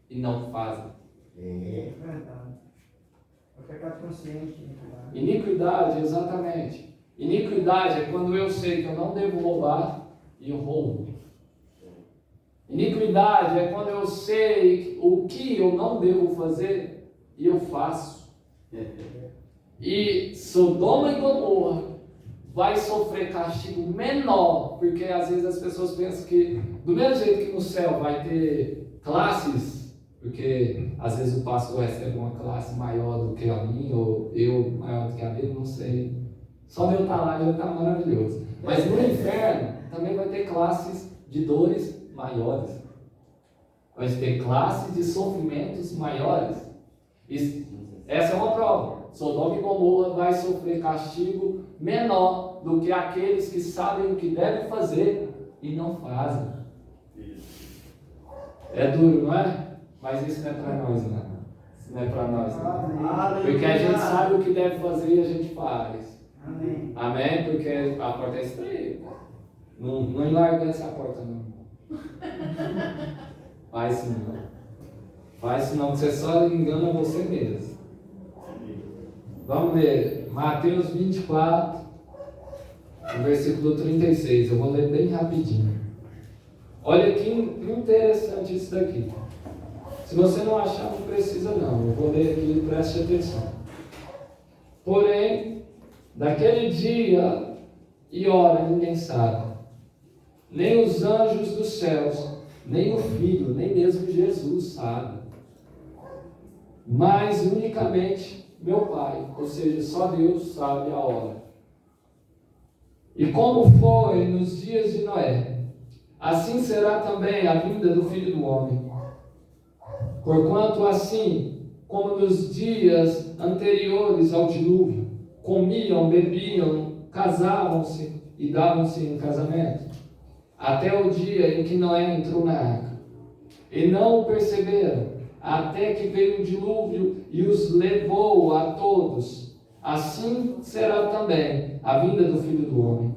e não fazem. É verdade. É o pecado consciente. Iniquidade, exatamente. Iniquidade é quando eu sei que eu não devo roubar e eu roubo. Iniquidade é quando eu sei o que eu não devo fazer e eu faço. E Sodoma e Gomorra vai sofrer castigo menor, porque às vezes as pessoas pensam que, do mesmo jeito que no céu vai ter classes, porque às vezes o pastor recebe uma classe maior do que a minha, ou eu maior do que a dele, não sei. Só de eu estar lá já está maravilhoso. Mas no inferno também vai ter classes de dores maiores. Vai ter classes de sofrimentos maiores. Essa é uma prova. Sodoma e Gomorra vai sofrer castigo menor do que aqueles que sabem o que devem fazer e não fazem. É duro, não é? Mas isso não é para nós, não. Isso não é para nós, não. Porque a gente sabe o que deve fazer e a gente faz. Amém. Amém? Porque a porta é estreita. Não enlarga essa porta, não. Faz isso não. Faz isso não, você só engana você mesmo. Vamos ler Mateus 24, versículo 36. Eu vou ler bem rapidinho. Olha que interessante isso daqui. Se você não achar, não precisa não. Eu vou ler aqui, preste atenção. Porém, daquele dia e hora ninguém sabe, nem os anjos dos céus, nem o Filho, nem mesmo Jesus sabe, mas unicamente meu Pai, ou seja, só Deus sabe a hora. E como foi nos dias de Noé, assim será também a vinda do Filho do Homem. Porquanto assim, como nos dias anteriores ao dilúvio, comiam, bebiam, casavam-se e davam-se em casamento, até o dia em que Noé entrou na arca. E não o perceberam, até que veio o dilúvio e os levou a todos. Assim será também a vinda do Filho do Homem.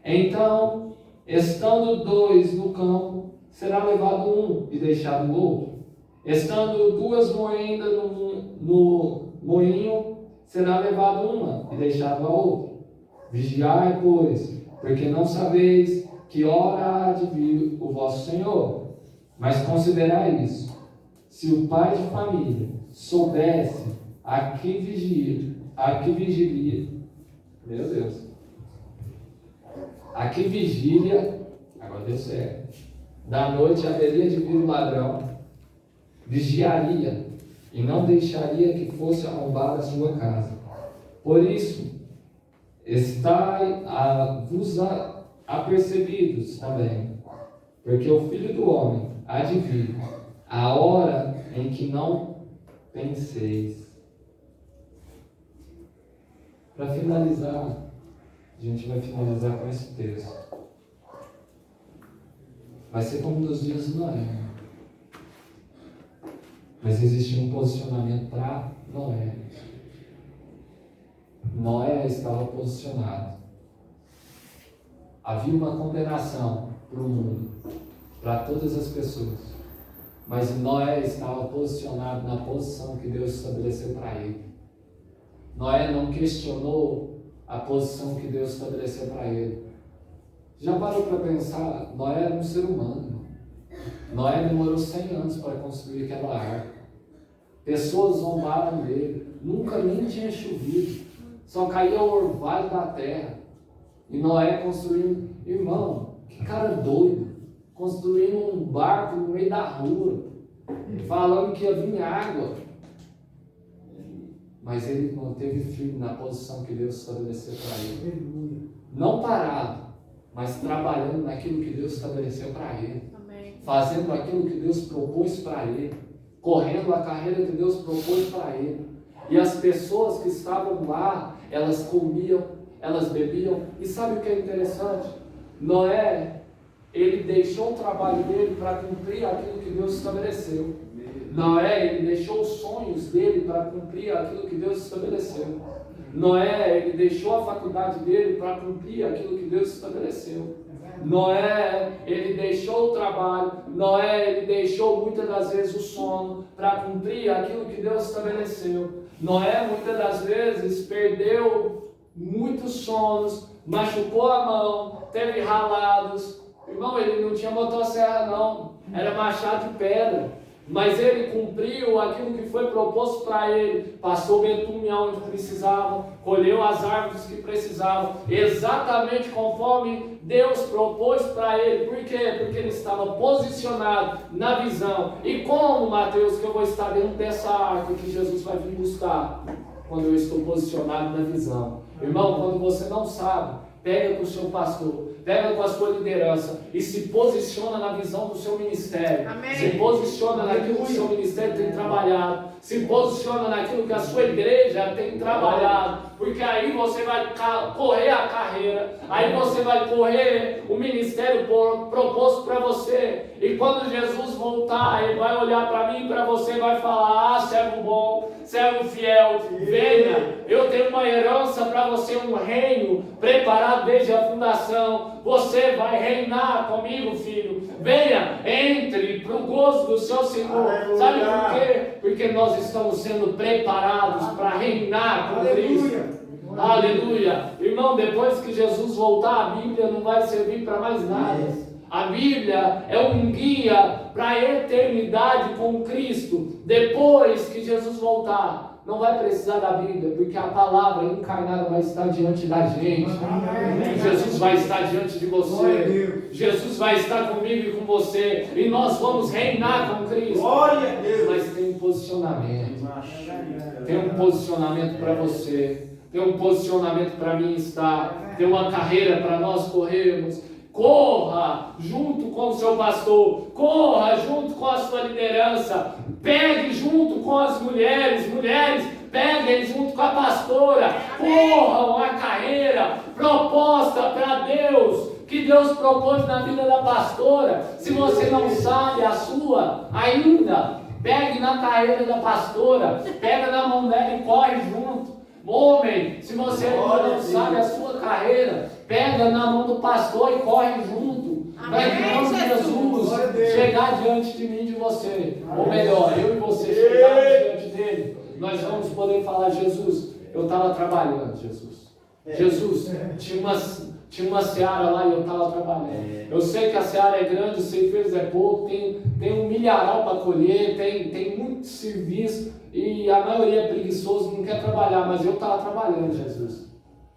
Então, estando dois no campo, será levado um e deixado o outro. Estando duas moendas no moinho, será levado uma e deixado a outra. Vigiai, pois, porque não sabeis que hora há de vir o vosso Senhor. Mas considerai isso. Se o pai de família soubesse a que vigilia, meu Deus, a que vigília, agora deu certo, da noite haveria de vir o ladrão, vigiaria e não deixaria que fosse arrombada a sua casa. Por isso, estai vos apercebidos também, porque o Filho do Homem há de vir a hora em que não penseis. Para finalizar, a gente vai finalizar com esse texto. Vai ser como nos dias de Noé. Mas existe um posicionamento para Noé. Noé estava posicionado. Havia uma condenação para o mundo, para todas as pessoas. Mas Noé estava posicionado na posição que Deus estabeleceu para ele. Noé não questionou a posição que Deus estabeleceu para ele. Já parou para pensar? Noé era um ser humano. Noé demorou 100 anos para construir aquela arca. Pessoas zombaram dele. Nunca nem tinha chovido. Só caía o orvalho da terra. E Noé construiu. Irmão, que cara doido. Construindo um barco no meio da rua. Falando que ia vir água. Mas ele manteve firme na posição que Deus estabeleceu para ele. Não parado, mas trabalhando naquilo que Deus estabeleceu para ele. Amém. Fazendo aquilo que Deus propôs para ele. Correndo a carreira que Deus propôs para ele. E as pessoas que estavam lá, elas comiam, elas bebiam. E sabe o que é interessante? Noé, ele deixou o trabalho dele para cumprir aquilo que Deus estabeleceu. Noé, ele deixou os sonhos dele para cumprir aquilo que Deus estabeleceu. Noé, ele deixou a faculdade dele para cumprir aquilo que Deus estabeleceu. Noé, ele deixou o trabalho. Noé, ele deixou muitas das vezes o sono para cumprir aquilo que Deus estabeleceu. Noé, muitas das vezes, perdeu muitos sonos, machucou a mão, teve ralados. Irmão, ele não tinha motosserra não, era machado de pedra. mas ele cumpriu aquilo que foi proposto para ele, passou betume onde precisava, colheu as árvores que precisavam, exatamente conforme Deus propôs para ele. Por quê? Porque ele estava posicionado na visão. E como, Mateus, que eu vou estar dentro dessa arca que Jesus vai vir buscar? Quando eu estou posicionado na visão. Irmão, quando você não sabe, pega com o seu pastor, pega com a sua liderança e se posiciona na visão do seu ministério. Amém. Se posiciona naquilo que o seu ministério tem trabalhado. Se posiciona naquilo que a sua igreja tem trabalhado. Porque aí você vai correr a carreira. Aí você vai correr o ministério proposto para você. E quando Jesus voltar, ele vai olhar para mim e para você e vai falar: ah, servo bom, servo fiel, venha. Eu tenho uma herança para você, um reino preparado desde a fundação. Você vai reinar comigo, filho. Venha, entre para o gozo do seu Senhor. Aleluia. Sabe por quê? Porque nós estamos sendo preparados para reinar com Cristo. Aleluia. Irmão, depois que Jesus voltar, a Bíblia não vai servir para mais nada. A Bíblia é um guia para a eternidade com Cristo. Depois que Jesus voltar, não vai precisar da Bíblia, porque a palavra encarnada vai estar diante da gente. Amém. Jesus vai estar diante de você. Jesus vai estar comigo e com você. E nós vamos reinar com Cristo. Glória a Deus. Mas tem um posicionamento. Tem um posicionamento para você. Tem um posicionamento para mim estar. Tem uma carreira para nós corrermos. Corra junto com o seu pastor, corra junto com a sua liderança, pegue junto com as mulheres, peguem junto com a pastora, corram a carreira proposta para Deus, que Deus propôs na vida da pastora. Se você não sabe a sua ainda, pegue na carreira da pastora, pega na mão dela e corre junto. Homem, se você ainda não sabe a sua carreira, pega na mão do pastor e corre junto. Para que quando Jesus chegar diante de mim e de você, ou melhor, eu e você chegarmos diante dele, nós vamos poder falar: Jesus, eu estava trabalhando, Jesus. Jesus, tinha uma seara lá e eu estava trabalhando. Eu sei que a seara é grande, os ceifeiros é pouco, tem um milharal para colher, tem muito serviço e a maioria é preguiçoso, não quer trabalhar, mas eu estava trabalhando, Jesus.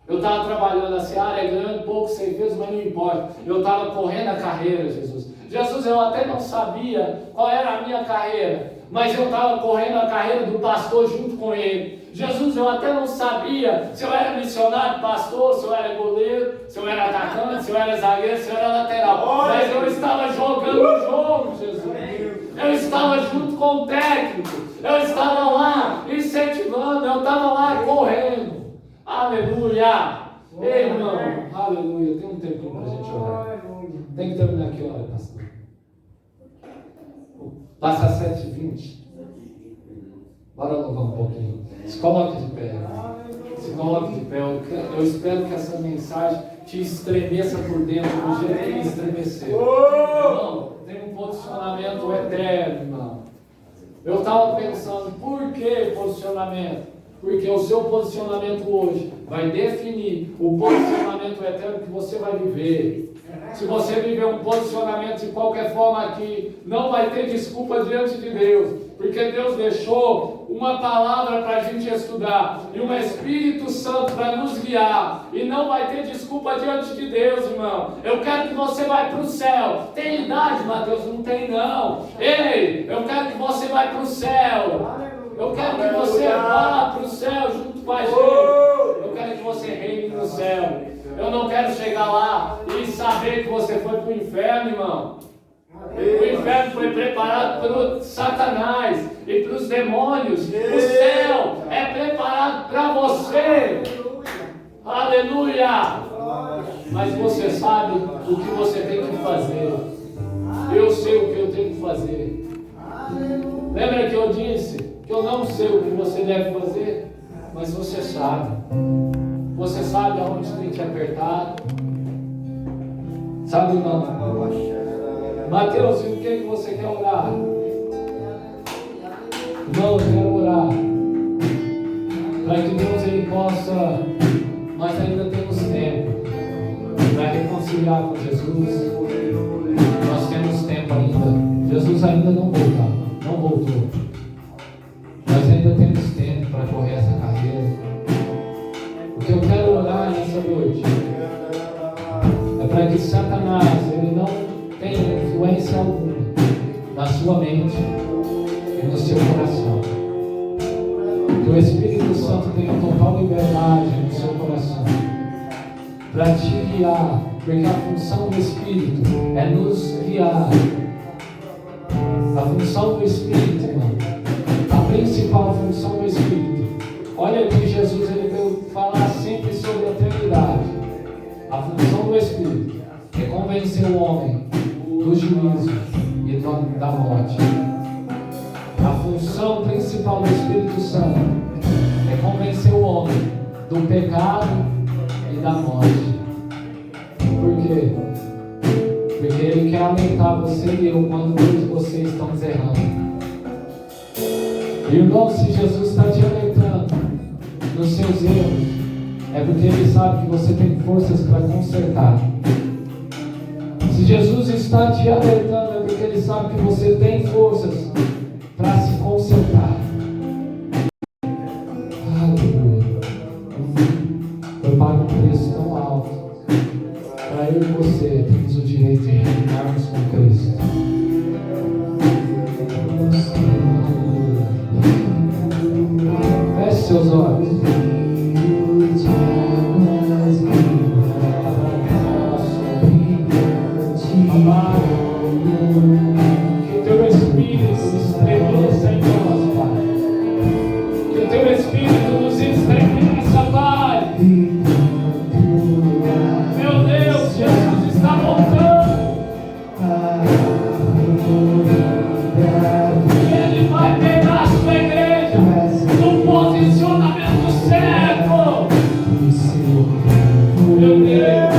Eu estava trabalhando, a seara é grande, poucos ceifeiros, mas não importa. Eu estava correndo a carreira, Jesus. Jesus, eu até não sabia qual era a minha carreira, mas eu estava correndo a carreira do pastor junto com ele. Jesus, eu até não sabia se eu era missionário, pastor, se eu era goleiro, se eu era atacante, se eu era zagueiro, se eu era lateral. Mas eu estava jogando o jogo, Jesus. Eu estava junto com o técnico. Eu estava lá incentivando, eu estava lá correndo. Aleluia. Ei, irmão, aleluia. Tem um tempinho para a gente orar. Tem que terminar aqui, olha, pastor. Passa 7h20. Bora louvar um pouquinho. Se coloque de pé. Se coloque de pé. Eu espero que essa mensagem te estremeça por dentro do jeito que me estremeceu. Irmão, tem um posicionamento eterno, irmão. Eu estava pensando, por que posicionamento? Porque o seu posicionamento hoje vai definir o posicionamento eterno que você vai viver. Se você viver um posicionamento de qualquer forma aqui, não vai ter desculpa diante de Deus. Porque Deus deixou uma palavra para a gente estudar e um Espírito Santo para nos guiar. E não vai ter desculpa diante de Deus, irmão. Eu quero que você vá para o céu. Tem idade, Mateus? Não tem, não. Ei, eu quero que você vá para o céu. Eu quero que você vá para o céu junto com a gente. Eu quero que você reine no céu. Eu não quero chegar lá e saber que você foi para o inferno, irmão. O inferno foi preparado para Satanás e para os demônios. O céu é preparado para você. Aleluia! Mas você sabe o que você tem que fazer. Eu sei o que eu tenho que fazer. Lembra que eu disse que eu não sei o que você deve fazer? Mas você sabe. Você sabe aonde tem que apertar. Sabe, irmão? Mateus, e o que você quer orar? Não, eu quero orar para que Deus ele possa, mas ainda temos tempo para reconciliar com Jesus. Nós temos tempo ainda. Jesus ainda não voltou. para te guiar, porque a função do Espírito é nos guiar. A função do Espírito, irmão, a principal função do Espírito. Olha que Jesus ele veio falar sempre sobre a eternidade. A função do Espírito é convencer o homem do juízo e da morte. A função principal do Espírito Santo é convencer o homem do pecado e da morte. Por quê? Porque Ele quer alentar você e eu quando todos vocês estão errando. Irmão, se Jesus está te alertando nos seus erros, é porque Ele sabe que você tem forças para consertar. Se Jesus está te alertando, é porque Ele sabe que você tem forças para se consertar. Aleluia. Eu pago um preço tão alto para eu e você termos o direito de reinarmos com Cristo. Feche seus olhos. Amado, que o teu Espírito estremeça em nós, Pai. Que o teu Espírito nos estremeça, Pai. Meu Deus, Jesus está voltando. E Ele vai pegar a sua igreja no posicionamento certo. Meu Deus.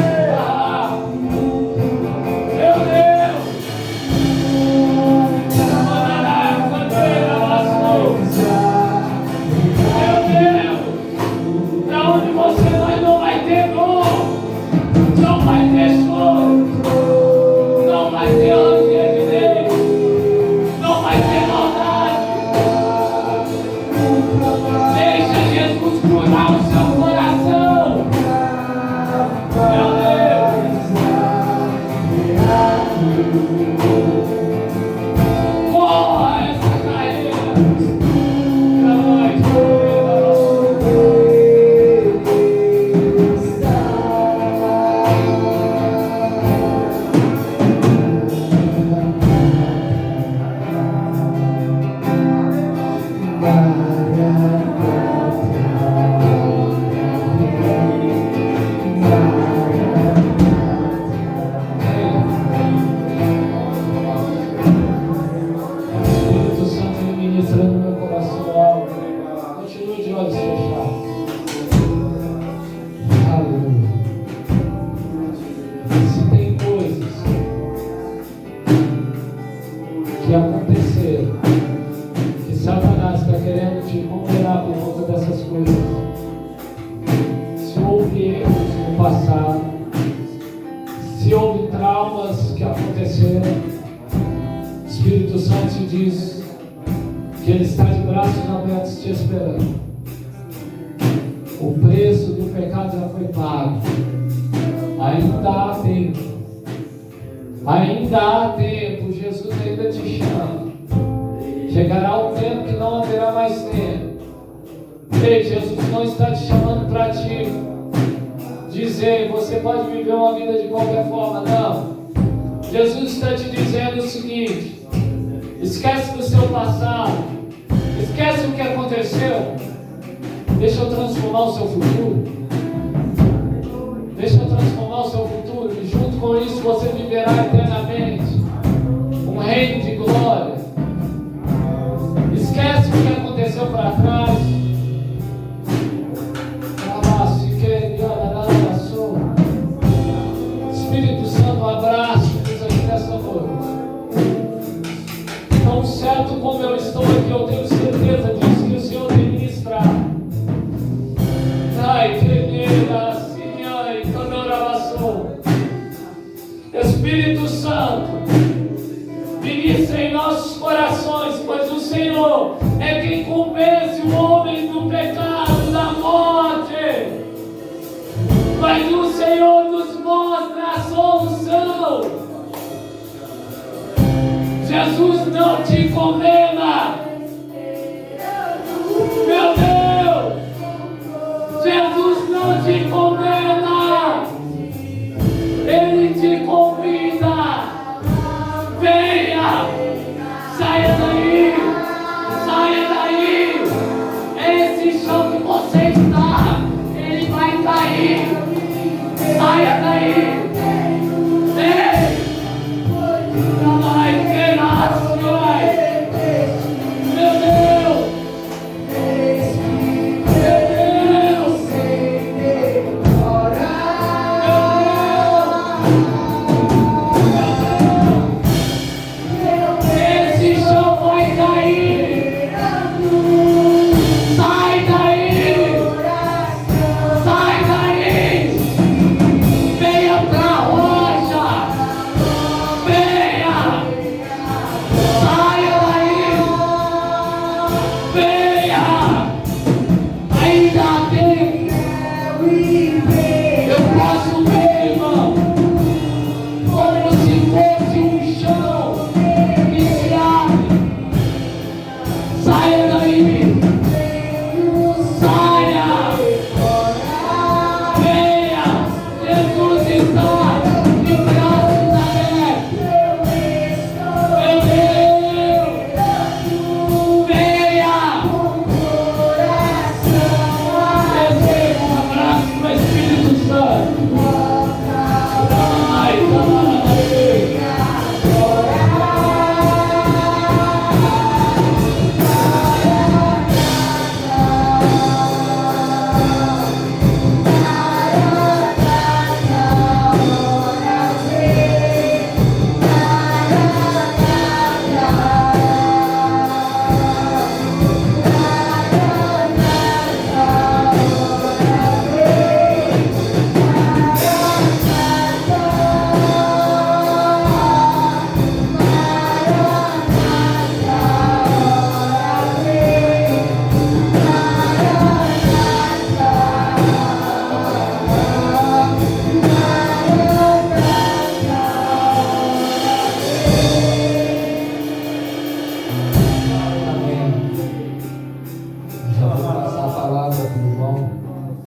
Ainda há tempo, Jesus ainda te chama. Chegará um tempo que não haverá mais tempo. Ei, Jesus não está te chamando para te dizer, você pode viver uma vida de qualquer forma, não. Jesus está te dizendo o seguinte: esquece do seu passado, esquece o que aconteceu, deixa eu transformar o seu futuro. Deixa eu transformar o seu futuro e junto com isso você viverá eternamente um reino de glória. Esquece o que aconteceu para trás. Espírito Santo, abraça-nos aqui nessa noite. Tão certo como eu estou aqui, eu tenho certeza disso que o Senhor ministra. Ai, querida. Espírito Santo, ministra em nossos corações, pois o Senhor é quem convence o homem do pecado, da morte. Mas o Senhor nos mostra a solução. Jesus não te condena,